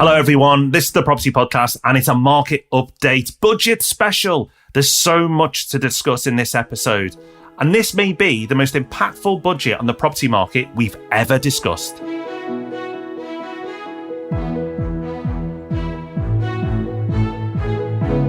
Hello, everyone. This is the Property Podcast, and it's a market update budget special. There's so much to discuss in this episode, and this may be the most impactful budget on the property market we've ever discussed.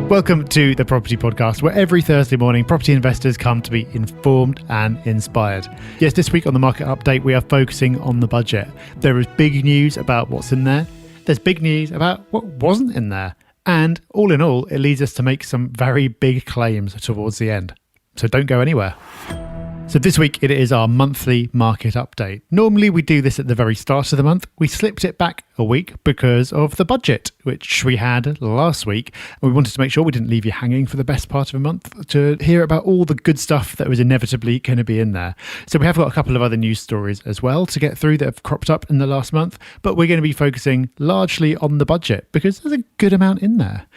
Welcome to the Property Podcast, where every Thursday morning property investors come to be informed and inspired. Yes, this week on the market update, we are focusing on the budget. There is big news about what's in there. There's big news about what wasn't in there. And all in all, it leads us to make some very big claims towards the end. So don't go anywhere. So this week, it is our monthly market update. Normally, we do this at the very start of the month. We slipped it back a week because of the budget, which we had last week. We wanted to make sure we didn't leave you hanging for the best part of a month to hear about all the good stuff that was inevitably going to be in there. So we have got a couple of other news stories as well to get through that have cropped up in the last month, but we're going to be focusing largely on the budget because there's a good amount in there.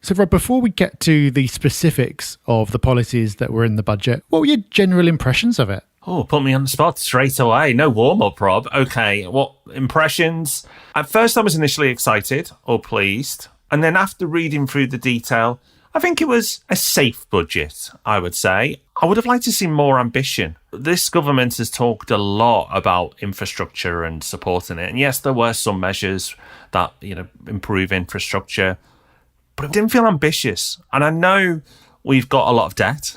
So, Rob, before we get to the specifics of the policies that were in the budget, what were your general impressions of it? Oh, put me on the spot straight away. No warm-up, Rob. Okay, what impressions? At first, I was initially excited or pleased. And then after reading through the detail, I think it was a safe budget, I would say. I would have liked to see more ambition. This government has talked a lot about infrastructure and supporting it. And yes, there were some measures that, improve infrastructure. But it didn't feel ambitious. And I know we've got a lot of debt,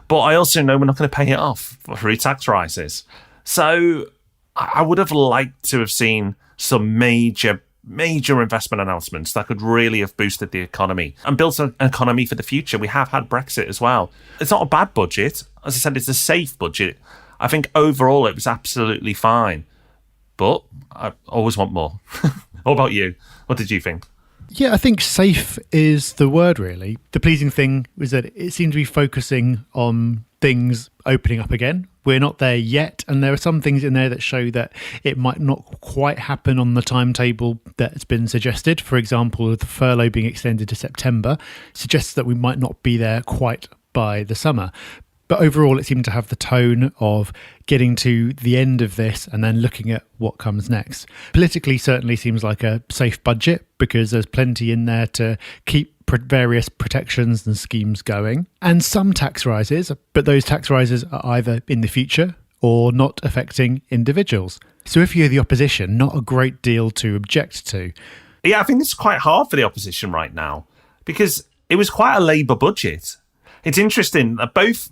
but I also know we're not going to pay it off through tax rises. So I would have liked to have seen some major investment announcements that could really have boosted the economy and built an economy for the future. We have had Brexit as well. It's not a bad budget. As I said, it's a safe budget. I think overall it was absolutely fine. But I always want more. What about you? What did you think? Yeah, I think safe is the word, really. The pleasing thing was that it seemed to be focusing on things opening up again. We're not there yet, and there are some things in there that show that it might not quite happen on the timetable that's been suggested. For example, the furlough being extended to September suggests that we might not be there quite by the summer. But overall, it seemed to have the tone of getting to the end of this and then looking at what comes next. Politically, certainly seems like a safe budget because there's plenty in there to keep various protections and schemes going. And some tax rises, but those tax rises are either in the future or not affecting individuals. So if you're the opposition, not a great deal to object to. Yeah, I think it's quite hard for the opposition right now because it was quite a Labour budget. It's interesting that both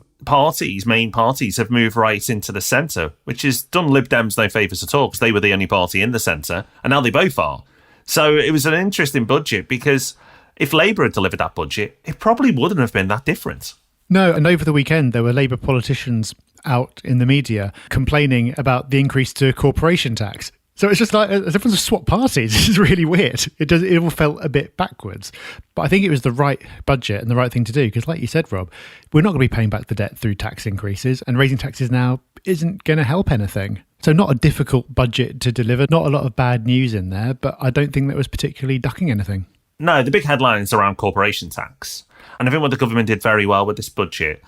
main parties have moved right into the centre, which has done Lib Dems no favours at all because they were the only party in the centre, and now they both are. So it was an interesting budget because if Labour had delivered that budget, it probably wouldn't have been that different. No, and over the weekend, there were Labour politicians out in the media complaining about the increase to corporation tax. So it's just like as everyone's swapped parties. This is really weird. It all felt a bit backwards. But I think it was the right budget and the right thing to do because, like you said, Rob, we're not going to be paying back the debt through tax increases, and raising taxes now isn't going to help anything. So not a difficult budget to deliver, not a lot of bad news in there, but I don't think that was particularly ducking anything. No, the big headline is around corporation tax. And I think what the government did very well with this budget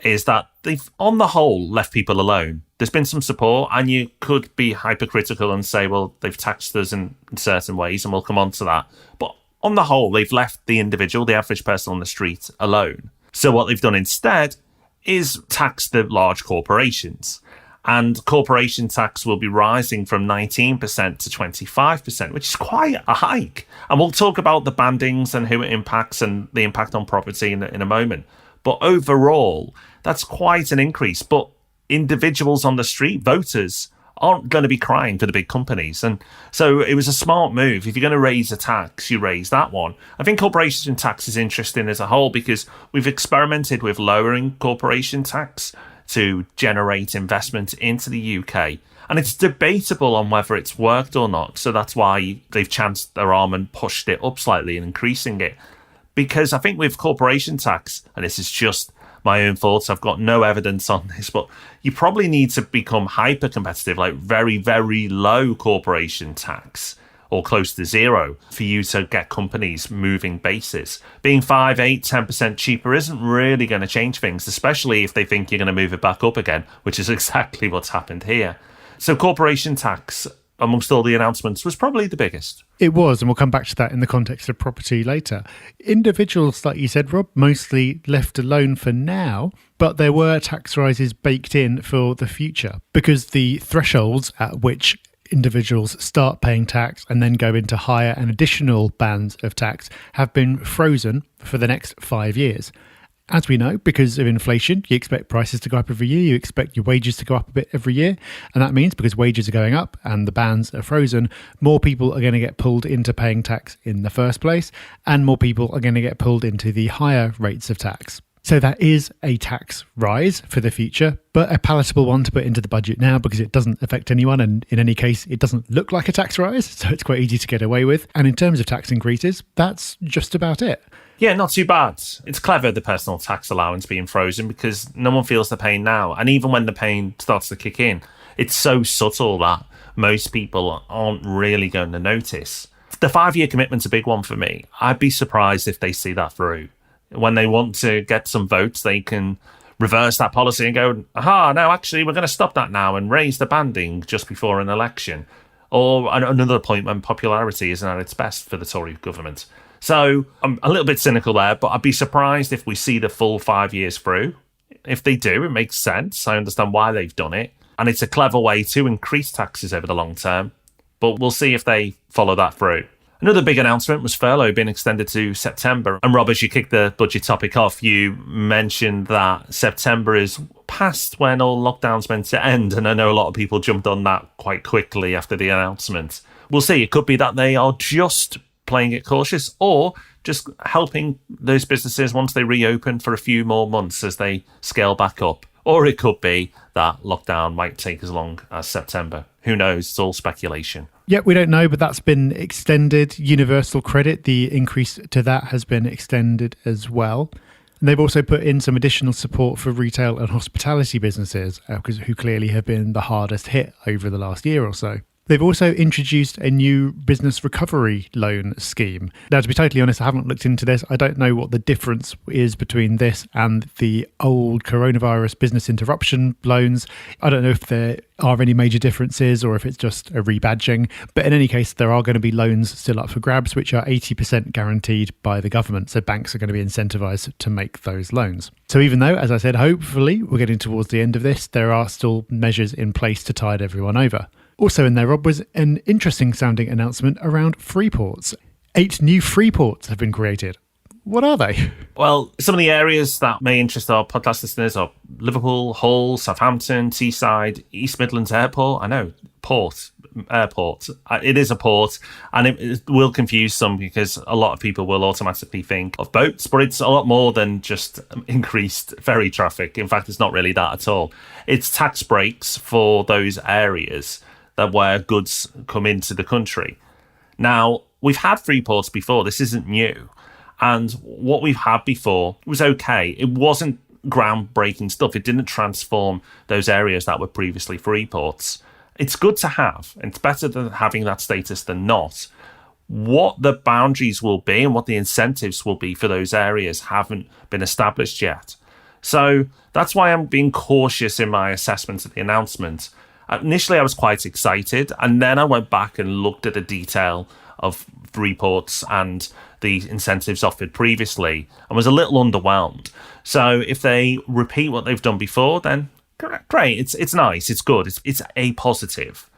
is that they've, on the whole, left people alone. There's been some support, and you could be hypercritical and say, well, they've taxed us in certain ways, and we'll come on to that. But on the whole, they've left the individual, the average person on the street, alone. So what they've done instead is tax the large corporations. And corporation tax will be rising from 19% to 25%, which is quite a hike. And we'll talk about the bandings and who it impacts and the impact on property in a moment. But overall, that's quite an increase. But individuals on the street, voters, aren't going to be crying for the big companies. And so it was a smart move. If you're going to raise a tax, you raise that one. I think corporation tax is interesting as a whole because we've experimented with lowering corporation tax to generate investment into the UK. And it's debatable on whether it's worked or not. So that's why they've chanced their arm and pushed it up slightly and increasing it. Because I think with corporation tax, and this is just my own thoughts, I've got no evidence on this, but you probably need to become hyper competitive, like very, very low corporation tax or close to zero for you to get companies moving bases. Being 5, 8, 10% cheaper isn't really going to change things, especially if they think you're going to move it back up again, which is exactly what's happened here. So corporation tax, amongst all the announcements, was probably the biggest. It was, and we'll come back to that in the context of property later. Individuals, like you said, Rob, mostly left alone for now, but there were tax rises baked in for the future because the thresholds at which individuals start paying tax and then go into higher and additional bands of tax have been frozen for the next 5 years. As we know, because of inflation, you expect prices to go up every year, you expect your wages to go up a bit every year, and that means because wages are going up and the bands are frozen, more people are going to get pulled into paying tax in the first place, and more people are going to get pulled into the higher rates of tax. So that is a tax rise for the future, but a palatable one to put into the budget now because it doesn't affect anyone, and in any case, it doesn't look like a tax rise, so it's quite easy to get away with. And in terms of tax increases, that's just about it. Yeah, not too bad. It's clever, the personal tax allowance being frozen, because no one feels the pain now. And even when the pain starts to kick in, it's so subtle that most people aren't really going to notice. The 5-year commitment's a big one for me. I'd be surprised if they see that through. When they want to get some votes, they can reverse that policy and go, aha, no, actually, we're going to stop that now and raise the banding just before an election. Or another point when popularity isn't at its best for the Tory government. So I'm a little bit cynical there, but I'd be surprised if we see the full 5 years through. If they do, it makes sense. I understand why they've done it. And it's a clever way to increase taxes over the long term. But we'll see if they follow that through. Another big announcement was furlough being extended to September. And Rob, as you kicked the budget topic off, you mentioned that September is past when all lockdown's meant to end. And I know a lot of people jumped on that quite quickly after the announcement. We'll see. It could be that they are just playing it cautious or just helping those businesses once they reopen for a few more months as they scale back up. Or it could be that lockdown might take as long as September. Who knows? It's all speculation. Yeah, we don't know, but that's been extended. Universal credit, the increase to that has been extended as well. And they've also put in some additional support for retail and hospitality businesses, who clearly have been the hardest hit over the last year or so. They've also introduced a new business recovery loan scheme. Now, to be totally honest, I haven't looked into this. I don't know what the difference is between this and the old coronavirus business interruption loans. I don't know if there are any major differences or if it's just a rebadging. But in any case, there are going to be loans still up for grabs, which are 80% guaranteed by the government. So banks are going to be incentivized to make those loans. So even though, as I said, hopefully we're getting towards the end of this, there are still measures in place to tide everyone over. Also in there, Rob, was an interesting sounding announcement around free ports. 8 new free ports have been created. What are they? Well, some of the areas that may interest our podcast listeners are Liverpool, Hull, Southampton, Teesside, East Midlands Airport. I know, airport. It is a port, and it will confuse some because a lot of people will automatically think of boats, but it's a lot more than just increased ferry traffic. In fact, it's not really that at all. It's tax breaks for those areas that where goods come into the country. Now, we've had free ports before. This isn't new. And what we've had before was okay. It wasn't groundbreaking stuff. It didn't transform those areas that were previously free ports. It's good to have. It's better than having that status than not. What the boundaries will be and what the incentives will be for those areas haven't been established yet. So that's why I'm being cautious in my assessment of the announcement. Initially, I was quite excited, and then I went back and looked at the detail of free ports and the incentives offered previously and was a little underwhelmed. So if they repeat what they've done before, then great. It's nice. It's good. It's a positive.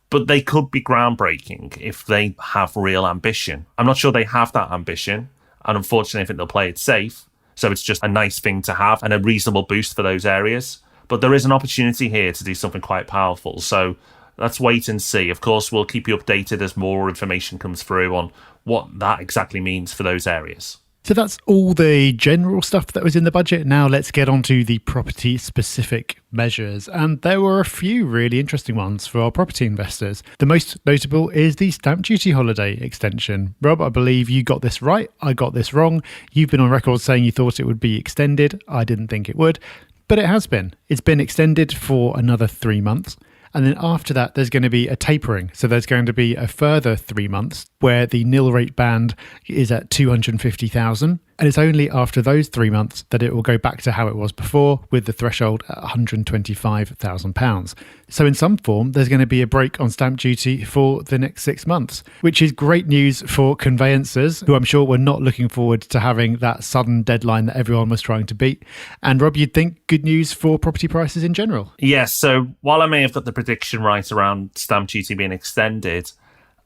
But they could be groundbreaking if they have real ambition. I'm not sure they have that ambition, and unfortunately, I think they'll play it safe. So it's just a nice thing to have and a reasonable boost for those areas. But there is an opportunity here to do something quite powerful. So let's wait and see. Of course, we'll keep you updated as more information comes through on what that exactly means for those areas. So that's all the general stuff that was in the budget. Now let's get on to the property-specific measures. And there were a few really interesting ones for our property investors. The most notable is the stamp duty holiday extension. Rob, I believe you got this right. I got this wrong. You've been on record saying you thought it would be extended. I didn't think it would. But it has been. It's been extended for another 3 months. And then after that, there's going to be a tapering. So there's going to be a further 3 months where the nil rate band is at 250,000. And it's only after those 3 months that it will go back to how it was before, with the threshold at £125,000. So in some form, there's going to be a break on stamp duty for the next 6 months, which is great news for conveyancers, who I'm sure were not looking forward to having that sudden deadline that everyone was trying to beat. And Rob, you'd think good news for property prices in general. Yes, so while I may have got the prediction right around stamp duty being extended,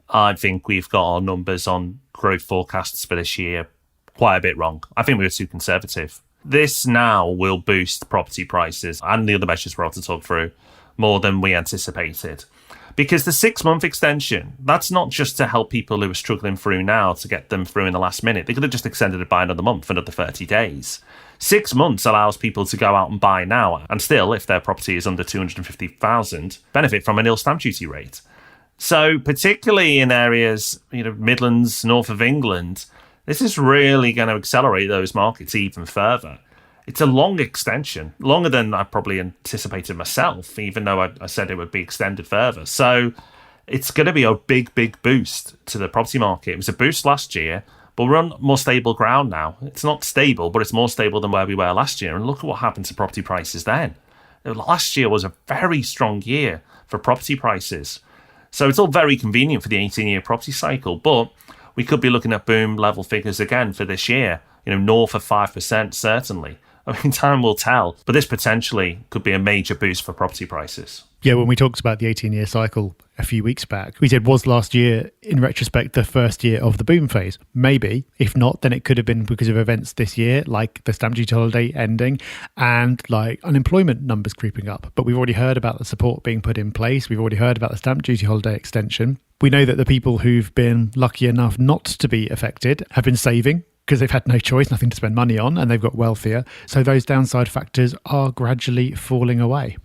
I think we've got our numbers on growth forecasts for this year quite a bit wrong. I think we were too conservative. This now will boost property prices and the other measures we're about to talk through more than we anticipated. Because the 6-month extension, that's not just to help people who are struggling through now to get them through in the last minute. They could have just extended it by another month, another 30 days. 6 months allows people to go out and buy now and still, if their property is under 250,000, benefit from a nil stamp duty rate. So particularly in areas, Midlands, north of England, this is really going to accelerate those markets even further. It's a long extension, longer than I probably anticipated myself, even though I said it would be extended further. So it's going to be a big, big boost to the property market. It was a boost last year, but we're on more stable ground now. It's not stable, but it's more stable than where we were last year. And look at what happened to property prices then. Last year was a very strong year for property prices. So it's all very convenient for the 18-year property cycle, but we could be looking at boom level figures again for this year, north of 5%, certainly. I mean, time will tell, but this potentially could be a major boost for property prices. Yeah, when we talked about the 18-year cycle a few weeks back, we said, was last year, in retrospect, the first year of the boom phase? Maybe. If not, then it could have been because of events this year, like the stamp duty holiday ending and like unemployment numbers creeping up. But we've already heard about the support being put in place. We've already heard about the stamp duty holiday extension. We know that the people who've been lucky enough not to be affected have been saving, because they've had no choice, nothing to spend money on, and they've got wealthier. So those downside factors are gradually falling away.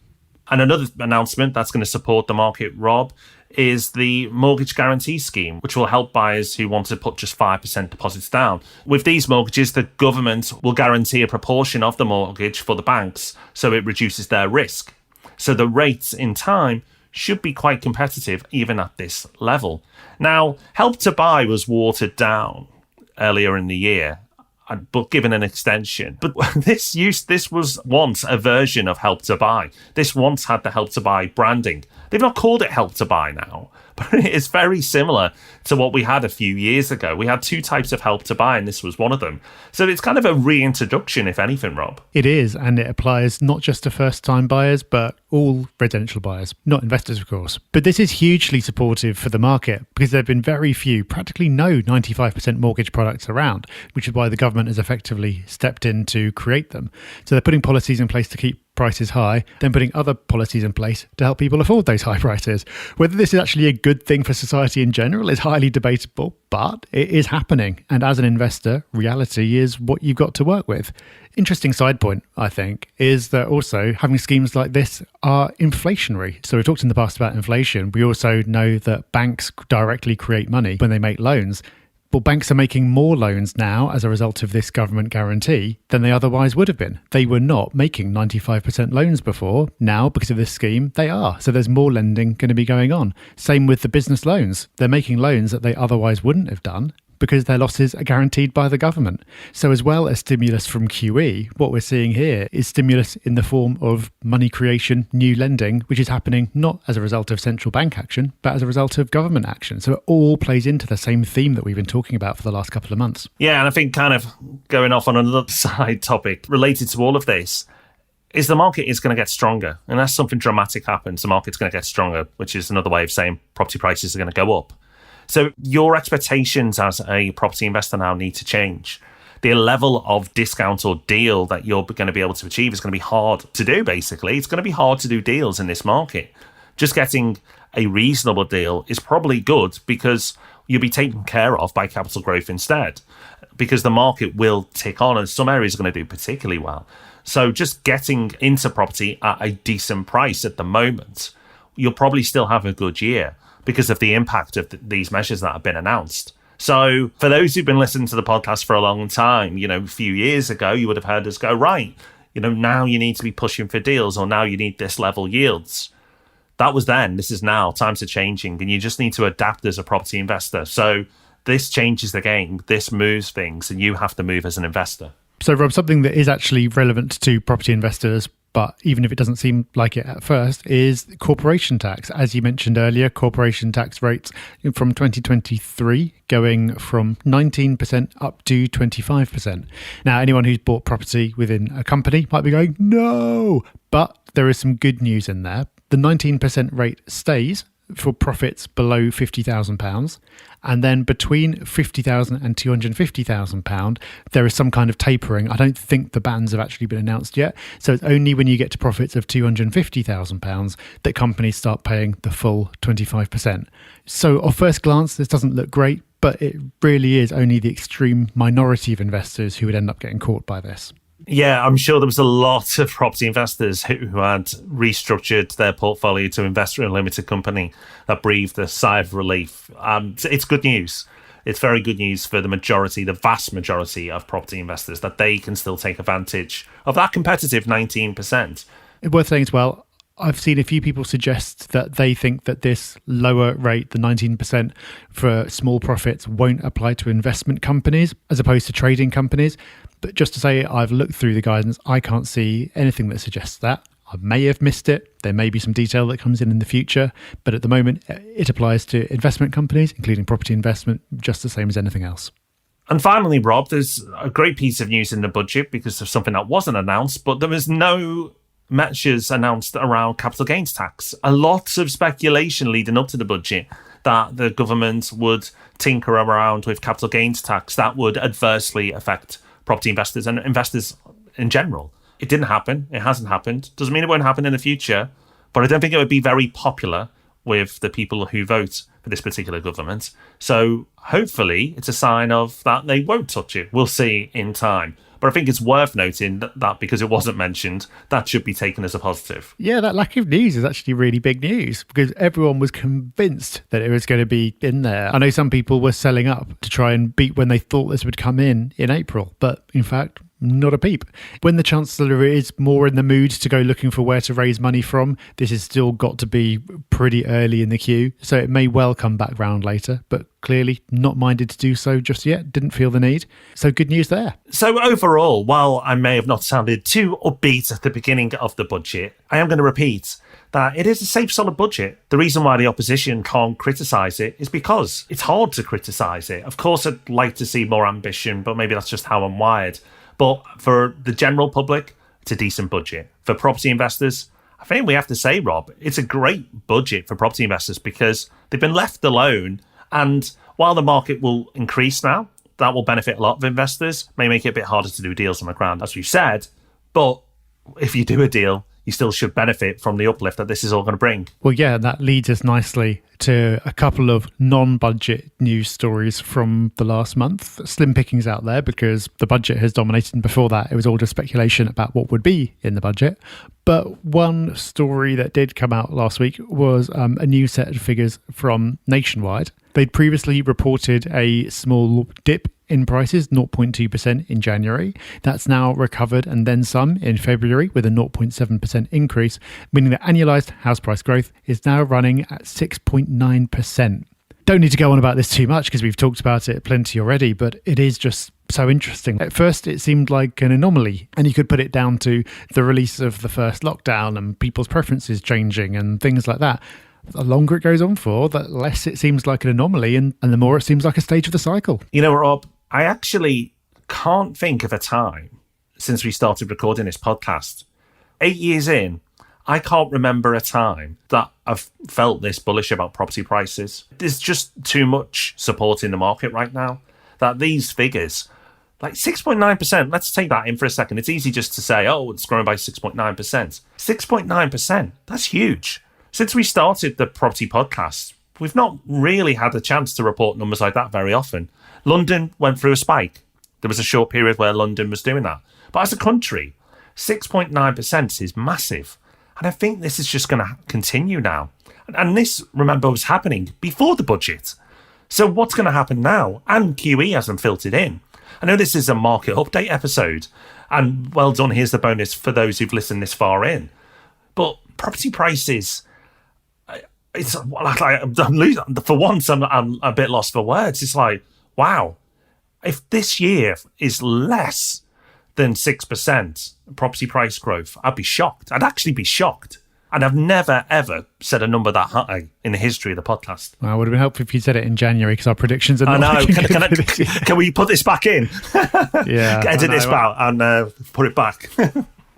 And another announcement that's going to support the market, Rob, is the mortgage guarantee scheme, which will help buyers who want to put just 5% deposits down. With these mortgages, the government will guarantee a proportion of the mortgage for the banks, so it reduces their risk. So the rates in time should be quite competitive even at this level. Now, Help to Buy was watered down earlier in the year, but given an extension. But this was once a version of Help to Buy. This once had the Help to Buy branding. They've not called it Help to Buy now, but it's very similar to what we had a few years ago. We had two types of Help to Buy, and this was one of them. So it's kind of a reintroduction, if anything, Rob. It is, and it applies not just to first-time buyers, but all residential buyers, not investors, of course. But this is hugely supportive for the market because there have been very few, practically no 95% mortgage products around, which is why the government has effectively stepped in to create them. So they're putting policies in place to keep prices high, then putting other policies in place to help people afford those high prices. Whether this is actually a good thing for society in general is highly debatable, but it is happening. And as an investor, reality is what you've got to work with. Interesting side point, I think, is that also having schemes like this are inflationary. So we've talked in the past about inflation. We also know that banks directly create money when they make loans. But banks are making more loans now as a result of this government guarantee than they otherwise would have been. They were not making 95% loans before. Now, because of this scheme, they are. So there's more lending going to be going on. Same with the business loans. They're making loans that they otherwise wouldn't have done because their losses are guaranteed by the government. So as well as stimulus from QE, what we're seeing here is stimulus in the form of money creation, new lending, which is happening not as a result of central bank action, but as a result of government action. So it all plays into the same theme that we've been talking about for the last couple of months. Yeah, and I think kind of going off on another side topic related to all of this, is the market is going to get stronger. Unless something dramatic happens, the market's going to get stronger, which is another way of saying property prices are going to go up. So your expectations as a property investor now need to change. The level of discount or deal that you're going to be able to achieve is going to be hard to do, basically. It's going to be hard to do deals in this market. Just getting a reasonable deal is probably good because you'll be taken care of by capital growth instead, because the market will tick on and some areas are going to do particularly well. So just getting into property at a decent price at the moment, you'll probably still have a good year, because of the impact of these measures that have been announced. So for those who've been listening to the podcast for a long time, a few years ago, you would have heard us go, right, now you need to be pushing for deals, or now you need this level yields. That was then. This is now. Times are changing, and you just need to adapt as a property investor. So this changes the game. This moves things, and you have to move as an investor. So, Rob, something that is actually relevant to property investors, but even if it doesn't seem like it at first, is corporation tax. As you mentioned earlier, corporation tax rates from 2023 going from 19% up to 25%. Now, anyone who's bought property within a company might be going, no, but there is some good news in there. The 19% rate stays for profits below £50,000. And then between £50,000 and £250,000, there is some kind of tapering. I don't think the bands have actually been announced yet. So it's only when you get to profits of £250,000 that companies start paying the full 25%. So at first glance, this doesn't look great, but it really is only the extreme minority of investors who would end up getting caught by this. Yeah, I'm sure there was a lot of property investors who had restructured their portfolio to invest in a limited company that breathed a sigh of relief. It's good news. It's very good news for the vast majority of property investors, that they can still take advantage of that competitive 19%. Worth saying as well, I've seen a few people suggest that they think that this lower rate, the 19% for small profits, won't apply to investment companies as opposed to trading companies. But just to say, I've looked through the guidance. I can't see anything that suggests that. I may have missed it. There may be some detail that comes in the future. But at the moment, it applies to investment companies, including property investment, just the same as anything else. And finally, Rob, there's a great piece of news in the budget because of something that wasn't announced, but there was no measures announced around capital gains tax. A lot of speculation leading up to the budget that the government would tinker around with capital gains tax that would adversely affect property investors and investors in general. It didn't happen. It hasn't happened. Doesn't mean it won't happen in the future, but I don't think it would be very popular with the people who vote for this particular government. So hopefully it's a sign of that they won't touch it. We'll see in time. But I think it's worth noting that because it wasn't mentioned, that should be taken as a positive. Yeah, that lack of news is actually really big news because everyone was convinced that it was going to be in there. I know some people were selling up to try and beat when they thought this would come in April, but in fact, not a peep. When the Chancellor is more in the mood to go looking for where to raise money from, this has still got to be pretty early in the queue. So it may well come back round later, but clearly not minded to do so just yet. Didn't feel the need. So good news there. So overall, while I may have not sounded too upbeat at the beginning of the budget, I am going to repeat that it is a safe, solid budget. The reason why the opposition can't criticise it is because it's hard to criticise it. Of course, I'd like to see more ambition, but maybe that's just how I'm wired. But for the general public, it's a decent budget. For property investors, I think we have to say, Rob, it's a great budget for property investors because they've been left alone. And while the market will increase now, that will benefit a lot of investors, may make it a bit harder to do deals on the ground, as we've said. But if you do a deal, you still should benefit from the uplift that this is all going to bring. Well, yeah, that leads us nicely to a couple of non-budget news stories from the last month. Slim pickings out there because the budget has dominated, and before that it was all just speculation about what would be in the budget. But one story that did come out last week was a new set of figures from Nationwide. They'd previously reported a small dip in prices, 0.2% in January. That's now recovered and then some in February with a 0.7% increase, meaning that annualized house price growth is now running at 6.9%. Don't need to go on about this too much because we've talked about it plenty already, but it is just so interesting. At first, it seemed like an anomaly, and you could put it down to the release of the first lockdown and people's preferences changing and things like that. The longer it goes on for, the less it seems like an anomaly and the more it seems like a stage of the cycle. You know, Rob, I actually can't think of a time since we started recording this podcast. 8 years in, I can't remember a time that I've felt this bullish about property prices. There's just too much support in the market right now that these figures, like 6.9%, let's take that in for a second. It's easy just to say, oh, it's growing by 6.9%. 6.9%, that's huge. Since we started the property podcast, we've not really had a chance to report numbers like that very often. London went through a spike. There was a short period where London was doing that. But as a country, 6.9% is massive. And I think this is just going to continue now. And this, remember, was happening before the budget. So what's going to happen now? And QE hasn't filtered in. I know this is a market update episode. And well done, here's the bonus for those who've listened this far in. But property prices, it's like I'm losing. For once, I'm a bit lost for words. It's like, wow, if this year is less than 6% property price growth, I'd be shocked. I'd actually be shocked. And I've never, ever said a number that high in the history of the podcast. Well, it would have been helpful if you said it in January because our predictions are not. I know. Can we put this back in? Yeah. Edit this out and put it back.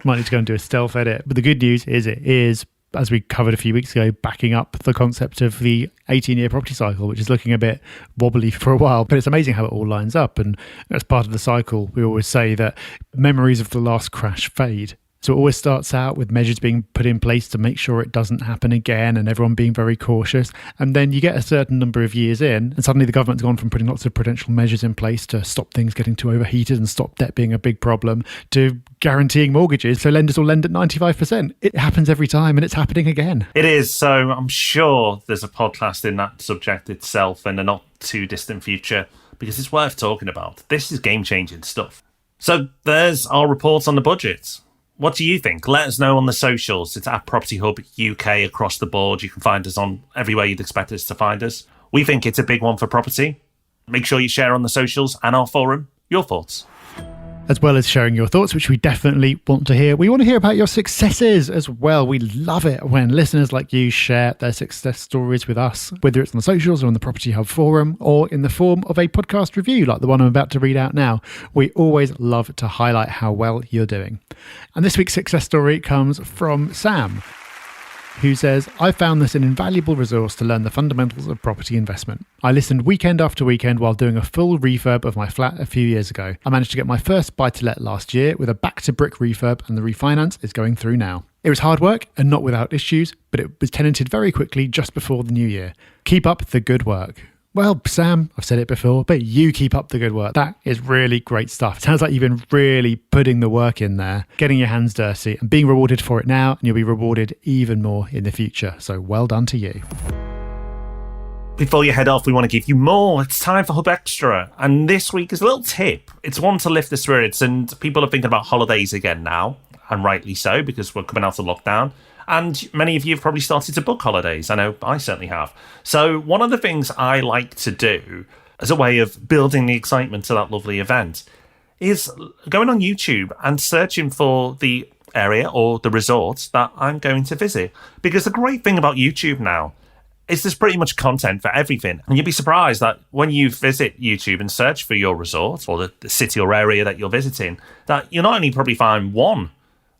Might need to go and do a stealth edit. But the good news is it is, as we covered a few weeks ago, backing up the concept of the 18-year property cycle, which is looking a bit wobbly for a while. But it's amazing how it all lines up. And as part of the cycle, we always say that memories of the last crash fade. So it always starts out with measures being put in place to make sure it doesn't happen again and everyone being very cautious. And then you get a certain number of years in and suddenly the government's gone from putting lots of prudential measures in place to stop things getting too overheated and stop debt being a big problem to guaranteeing mortgages. So lenders will lend at 95%. It happens every time and it's happening again. It is. So I'm sure there's a podcast in that subject itself in the not too distant future because it's worth talking about. This is game-changing stuff. So there's our report on the budget. What do you think? Let us know on the socials. It's at Property Hub UK across the board. You can find us on everywhere you'd expect us to find us. We think it's a big one for property. Make sure you share on the socials and our forum your thoughts. As well as sharing your thoughts, which we definitely want to hear. We want to hear about your successes as well. We love it when listeners like you share their success stories with us, whether it's on the socials or on the Property Hub forum or in the form of a podcast review like the one I'm about to read out now. We always love to highlight how well you're doing. And this week's success story comes from Sam, who says, I found this an invaluable resource to learn the fundamentals of property investment. I listened weekend after weekend while doing a full refurb of my flat a few years ago. I managed to get my first buy-to-let last year with a back-to-brick refurb and the refinance is going through now. It was hard work and not without issues, but it was tenanted very quickly just before the new year. Keep up the good work. Well, Sam, I've said it before, but you keep up the good work. That is really great stuff. It sounds like you've been really putting the work in there, getting your hands dirty and being rewarded for it now, and you'll be rewarded even more in the future. So well done to you. Before you head off, we want to give you more. It's time for Hub Extra. And this week is a little tip. It's one to lift the spirits, and people are thinking about holidays again now, and rightly so, because we're coming out of lockdown. And many of you have probably started to book holidays. I know I certainly have. So one of the things I like to do as a way of building the excitement to that lovely event is going on YouTube and searching for the area or the resort that I'm going to visit. Because the great thing about YouTube now is there's pretty much content for everything. And you'd be surprised that when you visit YouTube and search for your resort or the city or area that you're visiting, that you'll not only probably find one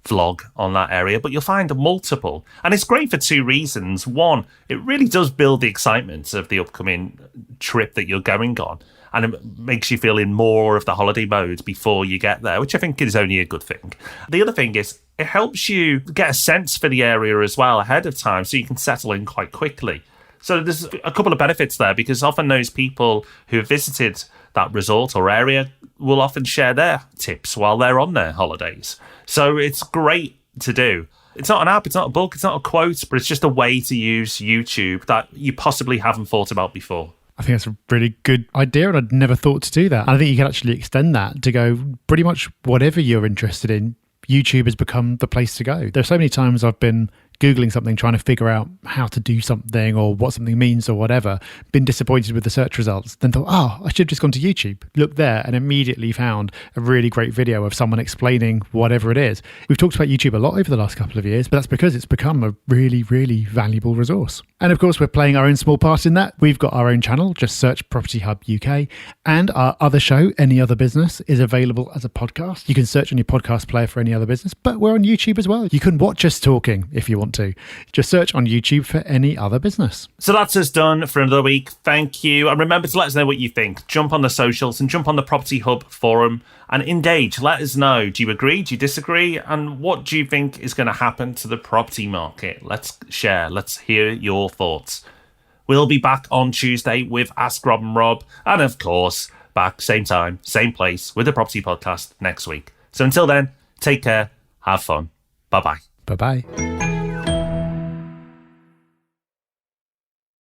vlog on that area, but you'll find multiple. And it's great for two reasons. One, it really does build the excitement of the upcoming trip that you're going on, and it makes you feel in more of the holiday mode before you get there, which I think is only a good thing. The other thing is it helps you get a sense for the area as well ahead of time, so you can settle in quite quickly. So there's a couple of benefits there, because often those people who have visited that resort or area will often share their tips while they're on their holidays. So it's great to do. It's not an app, it's not a book, it's not a quote, but it's just a way to use YouTube that you possibly haven't thought about before. I think that's a really good idea, and I'd never thought to do that. And I think you can actually extend that to go pretty much whatever you're interested in. YouTube has become the place to go. There's so many times I've been Googling something, trying to figure out how to do something or what something means or whatever, been disappointed with the search results, then thought, I should have just gone to YouTube, looked there and immediately found a really great video of someone explaining whatever it is. We've talked about YouTube a lot over the last couple of years, but that's because it's become a really, really valuable resource. And of course, we're playing our own small part in that. We've got our own channel, just search Property Hub UK. And our other show, Any Other Business, is available as a podcast. You can search on your podcast player for Any Other Business, but we're on YouTube as well. You can watch us talking if you want to. Just search on YouTube for Any Other Business. So that's us done for another week. Thank you. And remember to let us know what you think. Jump on the socials and jump on the Property Hub forum and engage. Let us know. Do you agree? Do you disagree? And what do you think is going to happen to the property market? Let's share. Let's hear your thoughts. We'll be back on Tuesday with Ask Rob and Rob. And of course, back same time, same place with the Property Podcast next week. So until then, take care. Have fun. Bye-bye. Bye-bye.